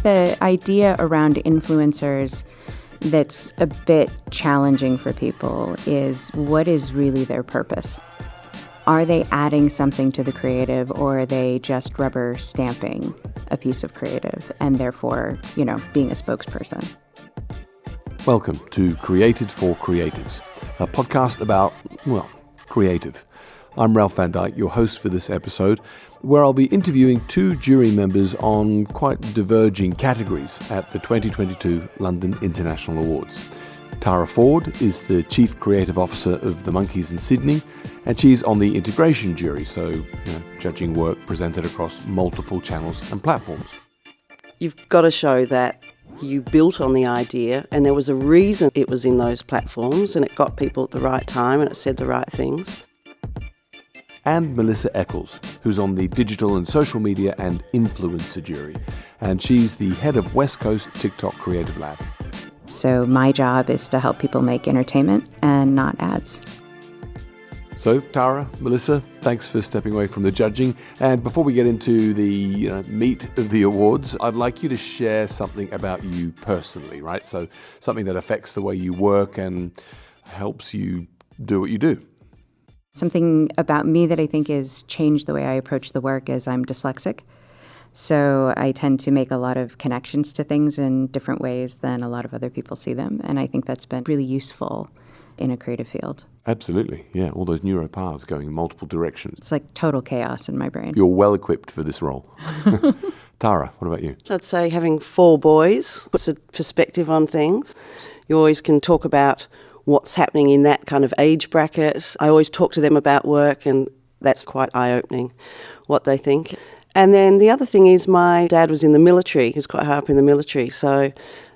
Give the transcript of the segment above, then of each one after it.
the idea around influencers that's a bit challenging for people is, what is really their purpose? Are they adding something to the creative, or are they just rubber stamping a piece of creative and therefore, being a spokesperson? Welcome to Created for Creatives, a podcast about, creative. I'm Ralph van Dijk, your host for this episode, where I'll be interviewing two jury members on quite diverging categories at the 2022 London International Awards. Tara Ford is the Chief Creative Officer of the Monkeys in Sydney, and she's on the integration jury, so judging work presented across multiple channels and platforms. You've got to show that you built on the idea and there was a reason it was in those platforms and it got people at the right time and it said the right things. And Melissa Eccles, who's on the digital and social media and influencer jury, and she's the head of West Coast TikTok Creative Lab. So my job is to help people make entertainment and not ads. So, Tara, Melissa, thanks for stepping away from the judging. And before we get into the meat of the awards, I'd like you to share something about you personally, right? So something that affects the way you work and helps you do what you do. Something about me that I think has changed the way I approach the work is I'm dyslexic. So I tend to make a lot of connections to things in different ways than a lot of other people see them. And I think that's been really useful in a creative field. Absolutely, yeah. All those neural paths going in multiple directions. It's like total chaos in my brain. You're well equipped for this role. Tara, what about you? I'd say having 4 boys puts a perspective on things. You always can talk about what's happening in that kind of age bracket. I always talk to them about work, and that's quite eye-opening, what they think. And then the other thing is my dad was in the military. He was quite high up in the military. So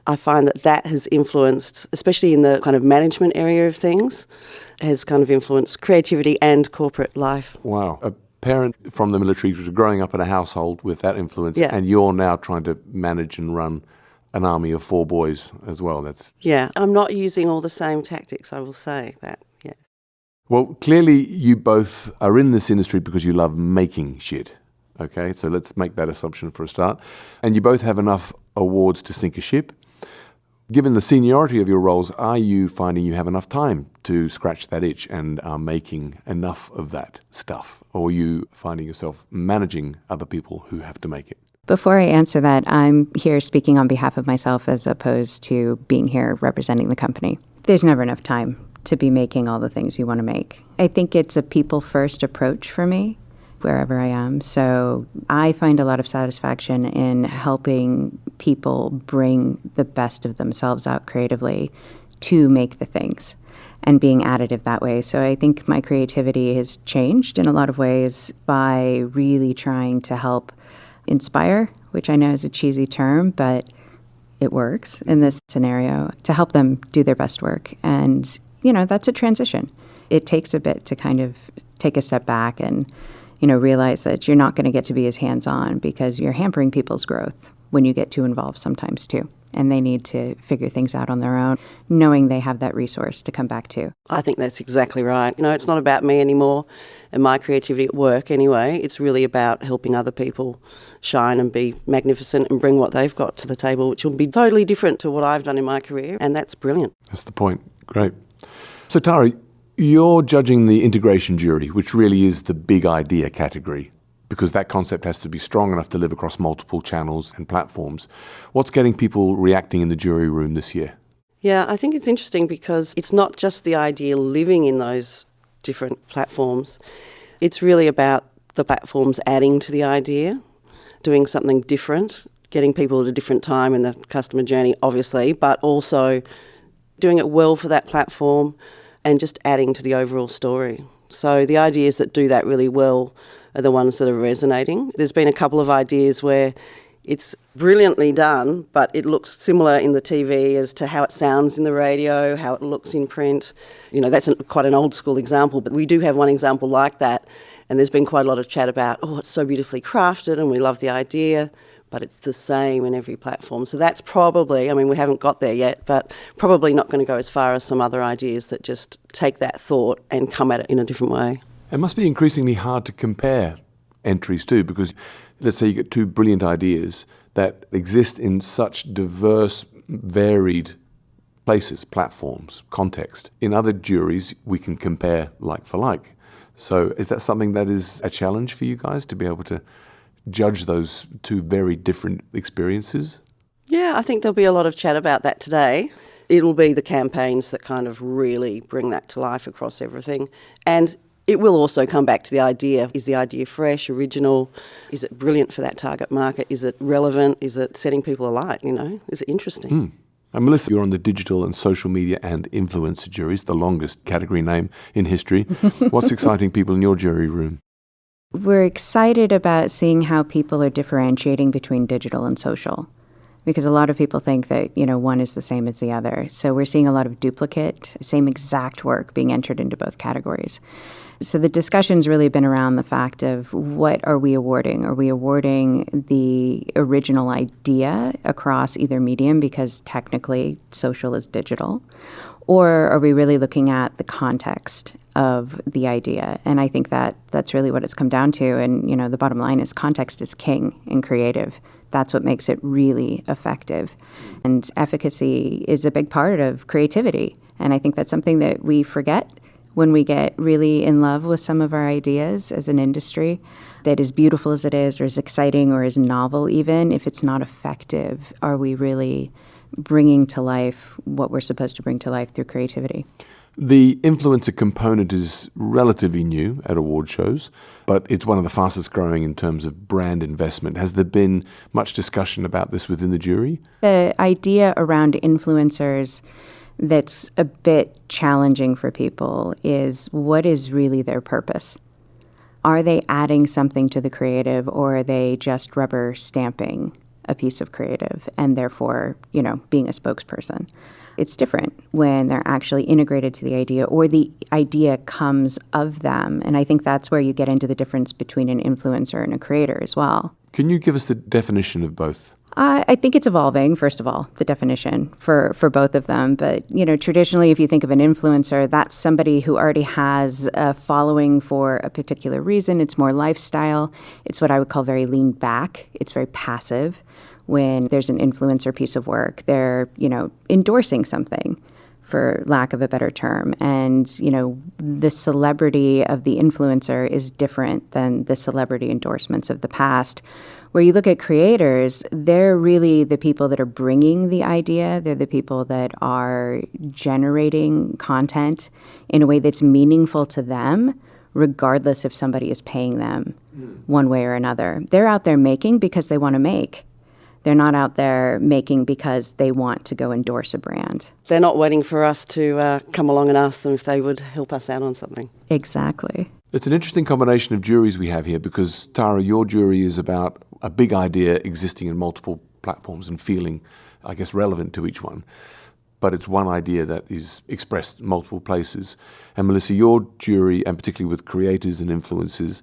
I find that has influenced, especially in the kind of management area of things, has kind of influenced creativity and corporate life. Wow. A parent from the military who's growing up in a household with that influence, yeah. And you're now trying to manage and run an army of 4 boys as well. Yeah, I'm not using all the same tactics, I will say that, yeah. Well, clearly you both are in this industry because you love making shit. Okay, so let's make that assumption for a start. And you both have enough awards to sink a ship. Given the seniority of your roles, are you finding you have enough time to scratch that itch and are making enough of that stuff? Or are you finding yourself managing other people who have to make it? Before I answer that, I'm here speaking on behalf of myself as opposed to being here representing the company. There's never enough time to be making all the things you want to make. I think it's a people-first approach for me, wherever I am. So I find a lot of satisfaction in helping people bring the best of themselves out creatively to make the things and being additive that way. So I think my creativity has changed in a lot of ways by really trying to help inspire, which I know is a cheesy term, but it works in this scenario, to help them do their best work. And, that's a transition. It takes a bit to kind of take a step back and realize that you're not going to get to be as hands-on because you're hampering people's growth when you get too involved sometimes too. And they need to figure things out on their own, knowing they have that resource to come back to. I think that's exactly right. It's not about me anymore and my creativity at work anyway. It's really about helping other people shine and be magnificent and bring what they've got to the table, which will be totally different to what I've done in my career. And that's brilliant. That's the point. Great. So Tara, you're judging the integration jury, which really is the big idea category, because that concept has to be strong enough to live across multiple channels and platforms. What's getting people reacting in the jury room this year? Yeah, I think it's interesting because it's not just the idea living in those different platforms. It's really about the platforms adding to the idea, doing something different, getting people at a different time in the customer journey, obviously, but also doing it well for that platform and just adding to the overall story. So the ideas that do that really well are the ones that are resonating. There's been a couple of ideas where it's brilliantly done, but it looks similar in the TV as to how it sounds in the radio, how it looks in print. That's quite an old school example, but we do have one example like that. And there's been quite a lot of chat about, it's so beautifully crafted and we love the idea, but it's the same in every platform. So that's probably, we haven't got there yet, but probably not going to go as far as some other ideas that just take that thought and come at it in a different way. It must be increasingly hard to compare entries too, because let's say you get 2 brilliant ideas, that exist in such diverse, varied places, platforms, context. In other juries, we can compare like for like. So is that something that is a challenge for you guys, to be able to judge those two very different experiences? Yeah, I think there'll be a lot of chat about that today. It'll be the campaigns that kind of really bring that to life across everything. And it will also come back to the idea. Is the idea fresh, original? Is it brilliant for that target market? Is it relevant? Is it setting people alight, Is it interesting? And Melissa, you're on the digital and social media and influencer juries, the longest category name in history. What's exciting people in your jury room? We're excited about seeing how people are differentiating between digital and social, because a lot of people think that, one is the same as the other. So we're seeing a lot of duplicate, same exact work being entered into both categories. So the discussion's really been around the fact of, what are we awarding? Are we awarding the original idea across either medium, because technically social is digital? Or are we really looking at the context of the idea? And I think that that's really what it's come down to. And, the bottom line is context is king in creative. That's what makes it really effective. And efficacy is a big part of creativity. And I think that's something that we forget when we get really in love with some of our ideas as an industry, that as beautiful as it is, or as exciting, or as novel even, if it's not effective, are we really bringing to life what we're supposed to bring to life through creativity? The influencer component is relatively new at award shows, but it's one of the fastest growing in terms of brand investment. Has there been much discussion about this within the jury? The idea around influencers that's a bit challenging for people is, what is really their purpose? Are they adding something to the creative, or are they just rubber stamping a piece of creative and therefore, being a spokesperson? It's different when they're actually integrated to the idea, or the idea comes of them. And I think that's where you get into the difference between an influencer and a creator as well. Can you give us the definition of both? I think it's evolving, first of all, the definition for both of them. But, traditionally, if you think of an influencer, that's somebody who already has a following for a particular reason. It's more lifestyle. It's what I would call very lean back. It's very passive. When there's an influencer piece of work, they're, endorsing something, for lack of a better term. And, the celebrity of the influencer is different than the celebrity endorsements of the past. Where you look at creators, they're really the people that are bringing the idea. They're the people that are generating content in a way that's meaningful to them, regardless if somebody is paying them one way or another. They're out there making because they want to make. They're not out there making because they want to go endorse a brand. They're not waiting for us to come along and ask them if they would help us out on something. Exactly. It's an interesting combination of juries we have here, because, Tara, your jury is about a big idea existing in multiple platforms and feeling, I guess, relevant to each one. But it's one idea that is expressed in multiple places. And Melissa, your jury, and particularly with creators and influencers,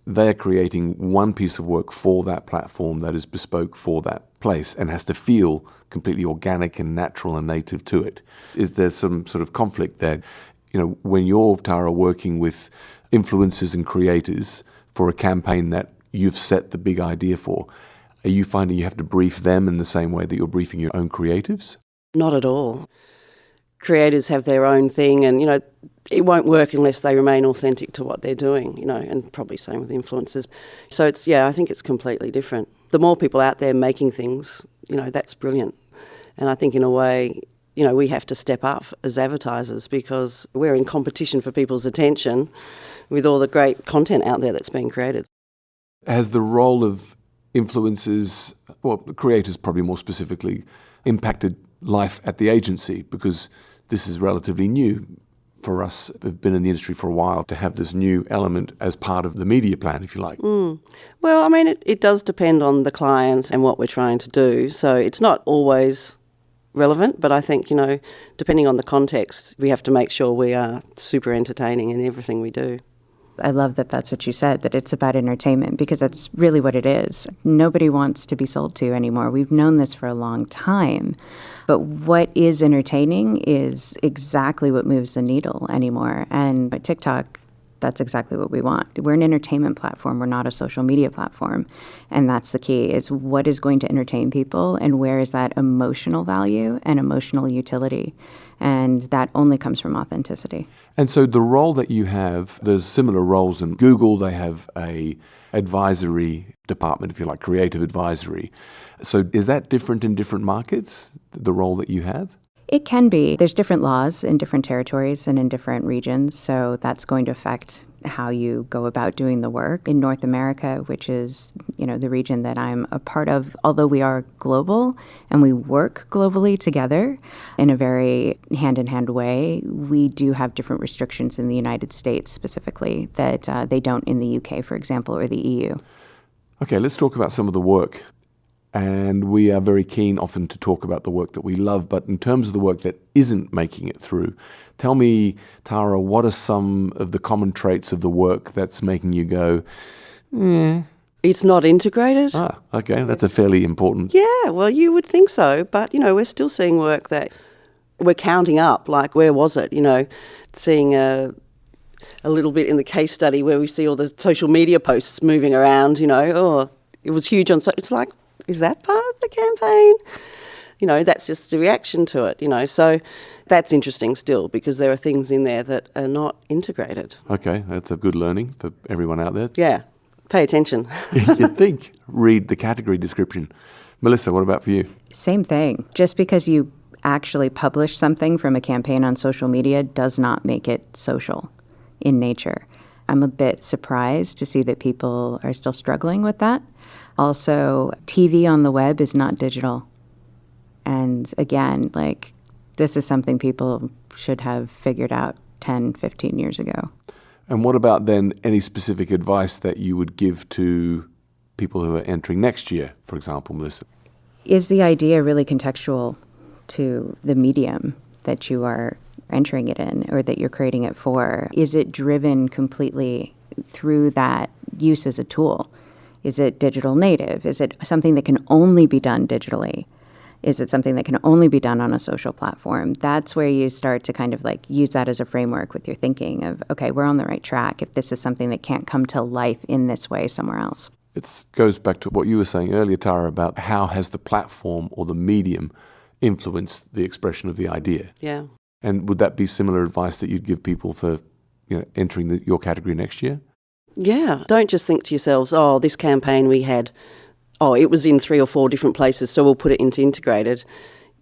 they're creating one piece of work for that platform that is bespoke for that place and has to feel completely organic and natural and native to it. Is there some sort of conflict there? When you're, Tara, working with influencers and creators for a campaign that you've set the big idea for, are you finding you have to brief them in the same way that you're briefing your own creatives? Not at all. Creators have their own thing, and, it won't work unless they remain authentic to what they're doing, and probably same with influencers. So I think it's completely different. The more people out there making things, that's brilliant. And I think in a way, we have to step up as advertisers, because we're in competition for people's attention with all the great content out there that's being created. Has the role of influencers, creators probably more specifically, impacted life at the agency? Because this is relatively new for us who've been in the industry for a while, to have this new element as part of the media plan, if you like. Well, it does depend on the client and what we're trying to do. So it's not always relevant, but I think, depending on the context, we have to make sure we are super entertaining in everything we do. I love that that's what you said, that it's about entertainment, because that's really what it is. Nobody wants to be sold to anymore. We've known this for a long time. But what is entertaining is exactly what moves the needle anymore. And TikTok That's exactly what we want. We're an entertainment platform. We're not a social media platform. And that's the key, is what is going to entertain people and where is that emotional value and emotional utility. And that only comes from authenticity. And so the role that you have, there's similar roles in Google. They have a advisory department, if you like, creative advisory. So is that different in different markets, the role that you have? It can be. There's different laws in different territories and in different regions, so that's going to affect how you go about doing the work. In North America, which is, the region that I'm a part of, although we are global and we work globally together in a very hand-in-hand way, we do have different restrictions in the United States specifically that they don't in the UK, for example, or the EU. Okay, let's talk about some of the work. And we are very keen often to talk about the work that we love, but in terms of the work that isn't making it through, tell me, Tara, what are some of the common traits of the work that's making you go, It's not integrated. Ah, okay, that's a fairly important... Yeah, well, you would think so, but, we're still seeing work that we're counting up, like where was it, seeing a little bit in the case study where we see all the social media posts moving around, it was huge on... So it's like, is that part of the campaign? That's just the reaction to it, So that's interesting still because there are things in there that are not integrated. Okay, that's a good learning for everyone out there. Yeah, pay attention. You'd think. Read the category description. Melissa, what about for you? Same thing. Just because you actually publish something from a campaign on social media does not make it social in nature. I'm a bit surprised to see that people are still struggling with that. Also, TV on the web is not digital. And again, this is something people should have figured out 10, 15 years ago. And what about then any specific advice that you would give to people who are entering next year, for example, Melissa? Is the idea really contextual to the medium that you are entering it in or that you're creating it for? Is it driven completely through that use as a tool? Is it digital native? Is it something that can only be done digitally? Is it something that can only be done on a social platform? That's where you start to kind of use that as a framework with your thinking of, okay, we're on the right track if this is something that can't come to life in this way somewhere else. It goes back to what you were saying earlier, Tara, about how has the platform or the medium influenced the expression of the idea? Yeah. And would that be similar advice that you'd give people for entering your category next year? Yeah. Don't just think to yourselves, this campaign we had, it was in 3 or 4 different places, so we'll put it into integrated.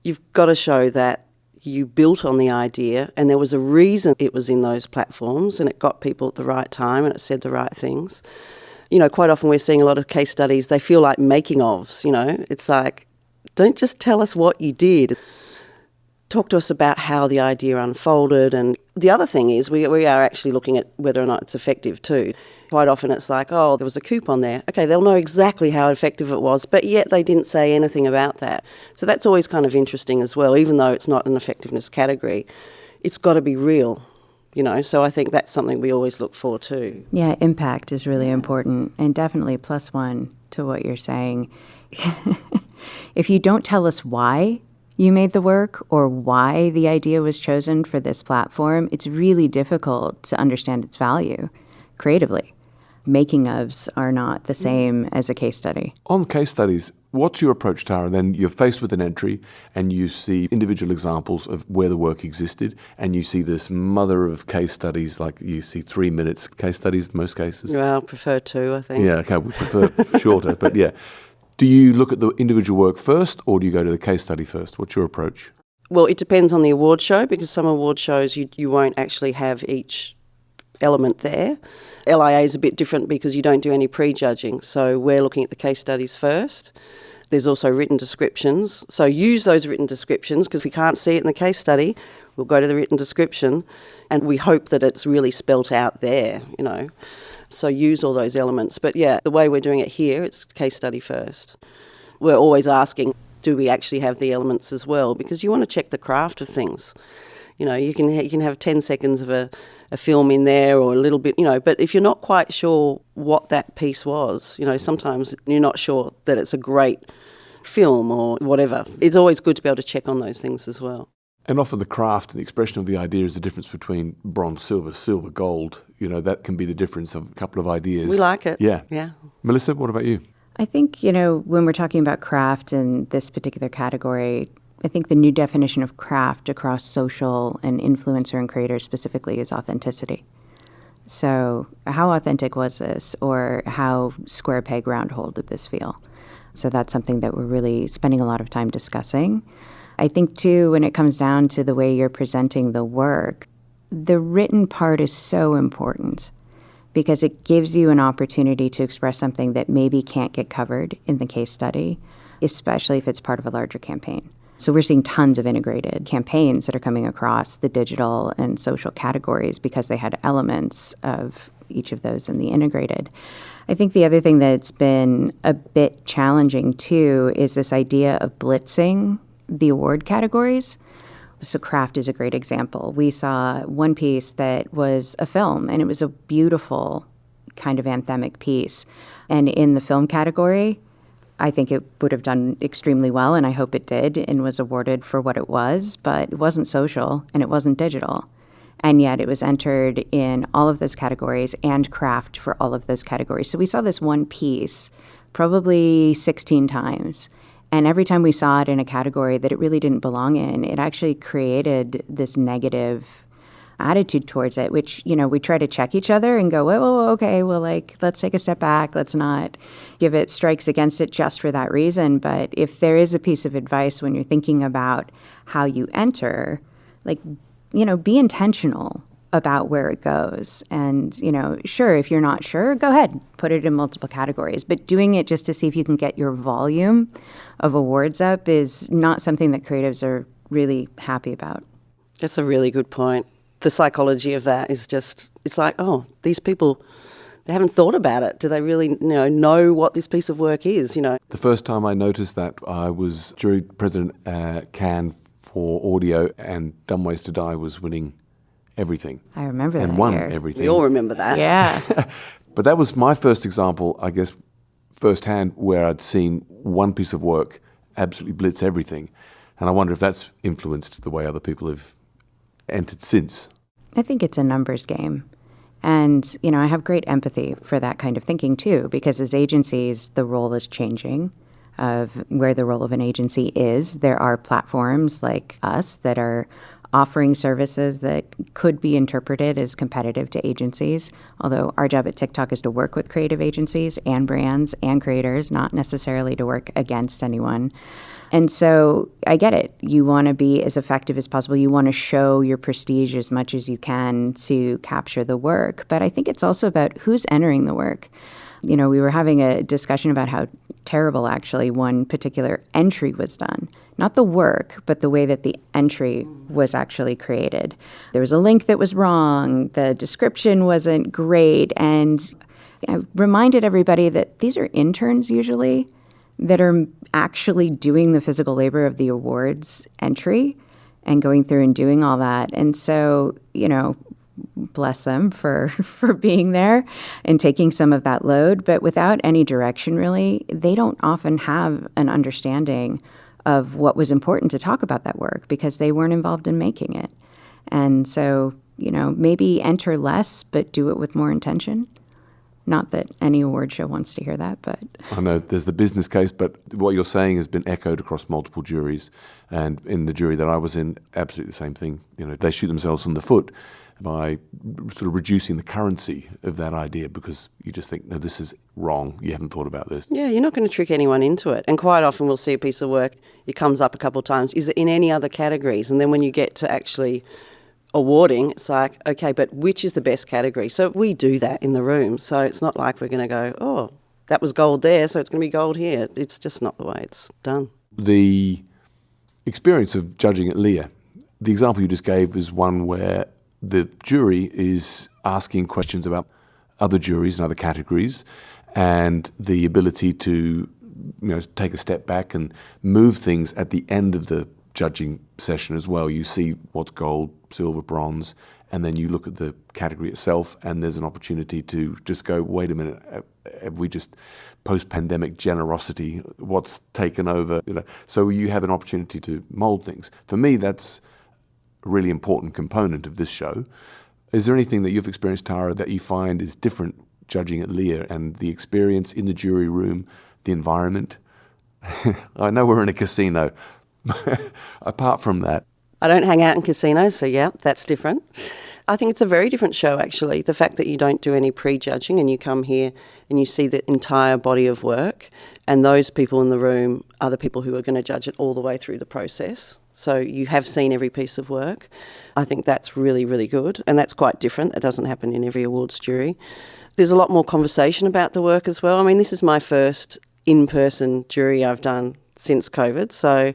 You've got to show that you built on the idea and there was a reason it was in those platforms and it got people at the right time and it said the right things. Quite often we're seeing a lot of case studies, they feel like making ofs, It's like, don't just tell us what you did. Talk to us about how the idea unfolded. And the other thing is we are actually looking at whether or not it's effective too. Quite often it's like, there was a coupon there. Okay, they'll know exactly how effective it was, but yet they didn't say anything about that. So that's always kind of interesting as well, even though it's not an effectiveness category. It's got to be real, so I think that's something we always look for too. Yeah, impact is really important and definitely +1 to what you're saying. If you don't tell us why you made the work or why the idea was chosen for this platform, it's really difficult to understand its value creatively. Making ofs are not the same as a case study. On case studies, what's your approach, Tara? Then you're faced with an entry and you see individual examples of where the work existed and you see this mother of case studies, like you see 3 minutes case studies, most cases. Well, I prefer 2, I think. Yeah, okay, we prefer shorter, but yeah. Do you look at the individual work first or do you go to the case study first? What's your approach? Well, it depends on the award show because some award shows you won't actually have each element there. LIA is a bit different because you don't do any prejudging, so we're looking at the case studies first. There's also written descriptions, so use those written descriptions because if we can't see it in the case study, we'll go to the written description and we hope that it's really spelt out there, So use all those elements. But yeah, the way we're doing it here, it's case study first. We're always asking, do we actually have the elements as well? Because you want to check the craft of things. You can have 10 seconds of a film in there or a little bit, but if you're not quite sure what that piece was, sometimes you're not sure that it's a great film or whatever. It's always good to be able to check on those things as well. And often the craft and the expression of the idea is the difference between bronze, silver, gold. That can be the difference of a couple of ideas. We like it. Yeah. Yeah. Melissa, what about you? I think, when we're talking about craft in this particular category, I think the new definition of craft across social and influencer and creators specifically is authenticity. So how authentic was this, or how square peg round hole did this feel? So that's something that we're really spending a lot of time discussing. I think, too, when it comes down to the way you're presenting the work, the written part is so important because it gives you an opportunity to express something that maybe can't get covered in the case study, especially if it's part of a larger campaign. So we're seeing tons of integrated campaigns that are coming across the digital and social categories because they had elements of each of those in the integrated. I think the other thing that's been a bit challenging, too, is this idea of blitzing the award categories. So craft is a great example. We saw one piece that was a film, and it was a beautiful kind of anthemic piece. And in the film category, I think it would have done extremely well, and I hope it did, and was awarded for what it was, but it wasn't social and it wasn't digital. And yet it was entered in all of those categories and craft for all of those categories. So we saw this one piece probably 16 times. And every time we saw it in a category that it really didn't belong in, it actually created this negative attitude towards it, which, we try to check each other and go, whoa, okay, well, let's take a step back. Let's not give it strikes against it just for that reason. But if there is a piece of advice when you're thinking about how you enter, be intentional about where it goes. And, sure, if you're not sure, go ahead, put it in multiple categories. But doing it just to see if you can get your volume of awards up is not something that creatives are really happy about. That's a really good point. The psychology of that is just, it's like, oh, these people, they haven't thought about it. Do they really know what this piece of work is, The first time I noticed that, I was jury president at Cannes for audio, and Dumb Ways to Die was winning everything. I remember that and won year. everything. We all remember that. Yeah. But that was my first example, I guess, firsthand, where I'd seen one piece of work absolutely blitz everything. And I wonder if that's influenced the way other people have entered since. I think it's a numbers game. And, I have great empathy for that kind of thinking, too, because as agencies, the role is changing of where the role of an agency is. There are platforms like us that are offering services that could be interpreted as competitive to agencies, although our job at TikTok is to work with creative agencies and brands and creators, not necessarily to work against anyone. And so I get it. You want to be as effective as possible. You want to show your prestige as much as you can to capture the work. But I think it's also about who's entering the work. We were having a discussion about how terrible, actually, one particular entry was done. Not the work, but the way that the entry was actually created. There was a link that was wrong. The description wasn't great. And I reminded everybody that these are interns usually that are actually doing the physical labor of the awards entry and going through and doing all that. And so, bless them for being there and taking some of that load. But without any direction, really, they don't often have an understanding of what was important to talk about that work because they weren't involved in making it. And so, maybe enter less, but do it with more intention. Not that any award show wants to hear that, but... I know there's the business case, but what you're saying has been echoed across multiple juries. And in the jury that I was in, absolutely the same thing. They shoot themselves in the foot by sort of reducing the currency of that idea because you just think, no, this is wrong. You haven't thought about this. Yeah, you're not going to trick anyone into it. And quite often we'll see a piece of work, it comes up a couple of times, is it in any other categories? And then when you get to actually awarding, it's like, okay, but which is the best category? So we do that in the room. So it's not like we're going to go, oh, that was gold there, so it's going to be gold here. It's just not the way it's done. The experience of judging at LIA, the example you just gave is one where the jury is asking questions about other juries and other categories and the ability to take a step back and move things at the end of the judging session as well. You see what's gold, silver, bronze, and then you look at the category itself and there's an opportunity to just go, wait a minute, have we just post-pandemic generosity, what's taken over? So you have an opportunity to mold things. For me, that's a really important component of this show. Is there anything that you've experienced, Tara, that you find is different judging at LIA and the experience in the jury room, the environment? I know we're in a casino. Apart from that. I don't hang out in casinos, so yeah, that's different. I think it's a very different show, actually. The fact that you don't do any prejudging and you come here and you see the entire body of work, and those people in the room are the people who are going to judge it all the way through the process. So you have seen every piece of work. I think that's really, really good, and that's quite different. It doesn't happen in every awards jury. There's a lot more conversation about the work as well. I mean, this is my first in-person jury I've done since COVID, so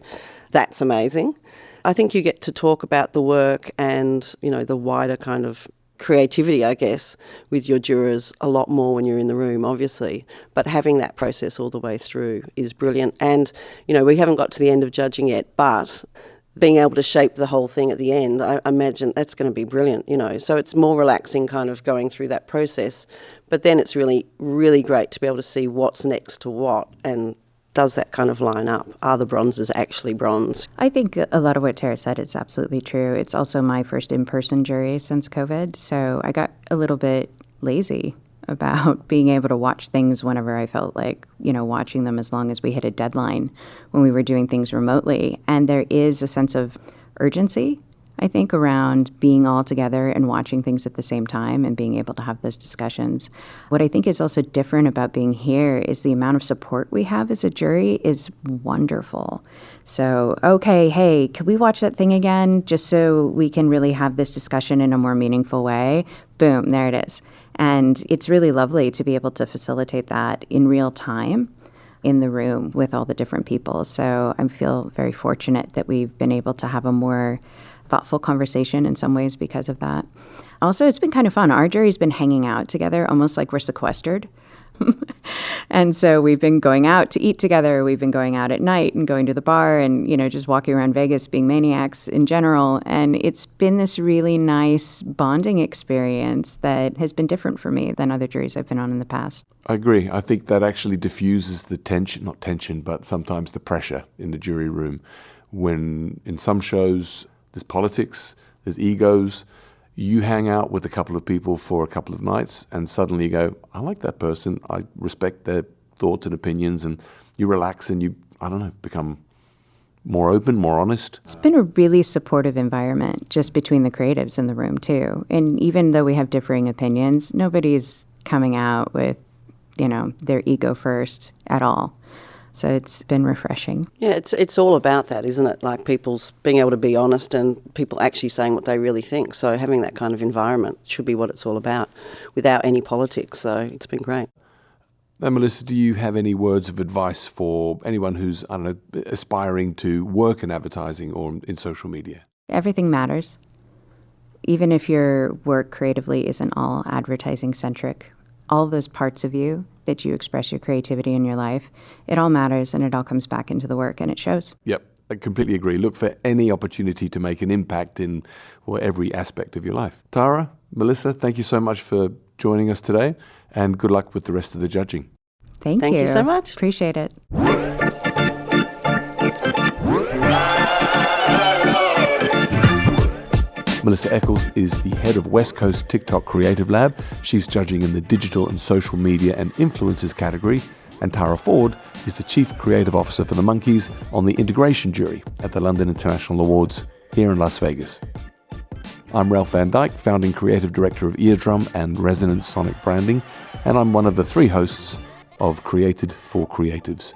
that's amazing. I think you get to talk about the work and, you know, the wider kind of creativity, I guess, with your jurors a lot more when you're in the room, obviously. But having that process all the way through is brilliant. And, you know, we haven't got to the end of judging yet, but being able to shape the whole thing at the end, I imagine that's going to be brilliant, you know. So it's more relaxing kind of going through that process. But then it's really, really great to be able to see what's next to what, and does that kind of line up? Are the bronzes actually bronze? I think a lot of what Tara said is absolutely true. It's also my first in-person jury since COVID, so I got a little bit lazy about being able to watch things whenever I felt like, you know, watching them as long as we hit a deadline when we were doing things remotely. And there is a sense of urgency, I think, around being all together and watching things at the same time and being able to have those discussions. What I think is also different about being here is the amount of support we have as a jury is wonderful. So, okay, hey, can we watch that thing again just so we can really have this discussion in a more meaningful way? Boom, there it is. And it's really lovely to be able to facilitate that in real time in the room with all the different people. So I feel very fortunate that we've been able to have a more thoughtful conversation in some ways because of that. Also, it's been kind of fun. Our jury's been hanging out together almost like we're sequestered. And so we've been going out to eat together. We've been going out at night and going to the bar and, you know, just walking around Vegas being maniacs in general. And it's been this really nice bonding experience that has been different for me than other juries I've been on in the past. I agree. I think that actually diffuses the tension, not tension, but sometimes the pressure in the jury room when in some shows there's politics, there's egos. You hang out with a couple of people for a couple of nights and suddenly you go, I like that person. I respect their thoughts and opinions, and you relax and you, I don't know, become more open, more honest. It's been a really supportive environment just between the creatives in the room too. And even though we have differing opinions, nobody's coming out with, you know, their ego first at all. So it's been refreshing. Yeah, it's all about that, isn't it? Like people's being able to be honest and people actually saying what they really think. So having that kind of environment should be what it's all about without any politics. So it's been great. And Melissa, do you have any words of advice for anyone who's, I don't know, aspiring to work in advertising or in social media? Everything matters. Even if your work creatively isn't all advertising centric, all those parts of you that you express your creativity in your life, it all matters and it all comes back into the work and it shows. Yep, I completely agree. Look for any opportunity to make an impact in every aspect of your life. Tara, Melissa, thank you so much for joining us today and good luck with the rest of the judging. Thank you. Thank you so much. Appreciate it. Melissa Eccles is the head of West Coast TikTok Creative Lab. She's judging in the digital and social media and influencers category. And Tara Ford is the chief creative officer for the Monkeys on the integration jury at the London International Awards here in Las Vegas. I'm Ralph Van Dyke, founding creative director of Eardrum and Resonance Sonic Branding, and I'm one of the 3 hosts of Created for Creatives.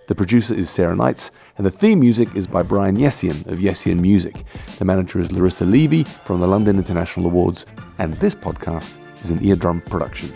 The producer is Sarah Knights, and the theme music is by Brian Yessian of Yessian Music. The manager is Laurissa Levy from the London International Awards, and this podcast is an Eardrum production.